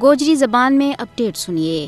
گوجری زبان میں اپڈیٹ سنیے۔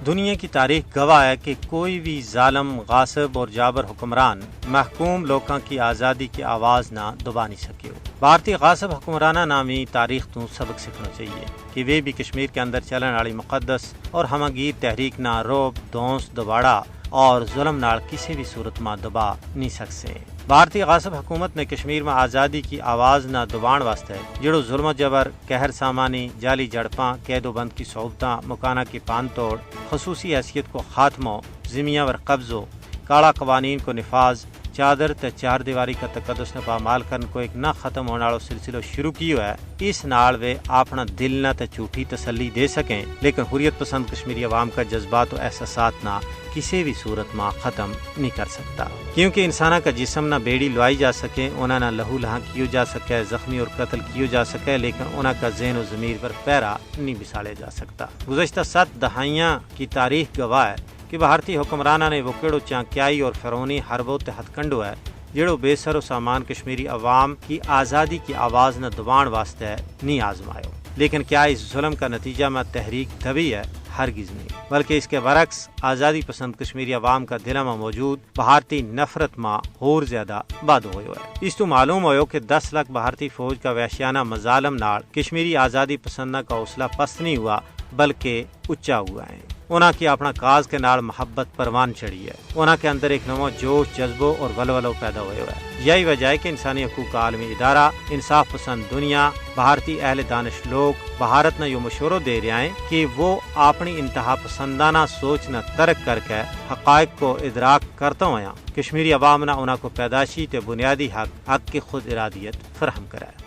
دنیا کی تاریخ گواہ ہے کہ کوئی بھی ظالم، غاصب اور جابر حکمران محکوم لوکاں کی آزادی کی آواز نہ دبا نہیں سکے ہو۔ بھارتی غاصب حکمرانہ نامی تاریخ تو سبق سیکھنا چاہیے کہ وہ بھی کشمیر کے اندر چلن والی مقدس اور ہمگیر تحریک نہ روب، دھونس، دباڑا اور ظلم نال کسی بھی صورت میں دبا نہیں سکتے۔ بھارتی غاصب حکومت نے کشمیر میں آزادی کی آواز نہ دبان واسطے جڑو ظلم و جبر، قہر سامانی، جعلی جڑپاں، قید و بند کی صعوبتاں، مکانہ کی پان توڑ، خصوصی حیثیت کو خاتمہ، زمیاں ور قبضو، کالا قوانین کو نفاذ، چادر تے چار دیواری کا تقدس نے پامال کرن کو ایک نہ ختم ہونے والا سلسلہ شروع کیو ہے۔ اس نال وہ اپنا دل نہ تے جھوٹی تسلی دے سکیں، لیکن حریت پسند کشمیری عوام کا جذبات و احساسات نہ کسی بھی صورت میں ختم نہیں کر سکتا، کیونکہ انسانہ کا جسم نہ بیڑی لوائی جا سکے، انہاں نہ لہو لہاں کیو جا سکے، زخمی اور قتل کیو جا سکے، لیکن انہاں کا ذہن و ضمیر پر پیرا نہیں بسالے جا سکتا۔ گزشتہ 7 دہائیاں کی تاریخ گواہ ہے کہ بھارتی حکمرانہ نے وکڑو چانکیائی اور فرعونی حربوں تے ہتھ کنڈو ہے جڑو بے سر و سامان کشمیری عوام کی آزادی کی آواز نہ دبان واسطے نہیں آزمائے، لیکن کیا اس ظلم کا نتیجہ میں تحریک دبی ہے؟ ہرگز نہیں، بلکہ اس کے برعکس آزادی پسند کشمیری عوام کا دل میں موجود بھارتی نفرت میں اور زیادہ باد ہوئے ہے۔ اس تو معلوم ہوئے کہ 10 لاکھ بھارتی فوج کا وحشیانہ مظالم نال کشمیری آزادی پسندہ کا حوصلہ پست نہیں ہوا بلکہ اچا ہوا ہے۔ انہاں کی اپنا کاز کے نال محبت پروان چڑھی ہے، انہاں کے اندر ایک نو جوش، جذبو اور ولولو پیدا ہوئے ہے۔ یہی وجہ ہے کہ انسانی حقوق عالمی ادارہ، انصاف پسند دنیا، بھارتی اہل دانش لوگ بھارت نے یہ مشورہ دے رہے ہیں کہ وہ اپنی انتہا پسندانہ سوچ نہ ترک کر کے حقائق کو ادراک کرتا ہوا کشمیری عوام نہ انہاں کو پیدائشی تے بنیادی حق کی خود ارادیت فراہم کرائے۔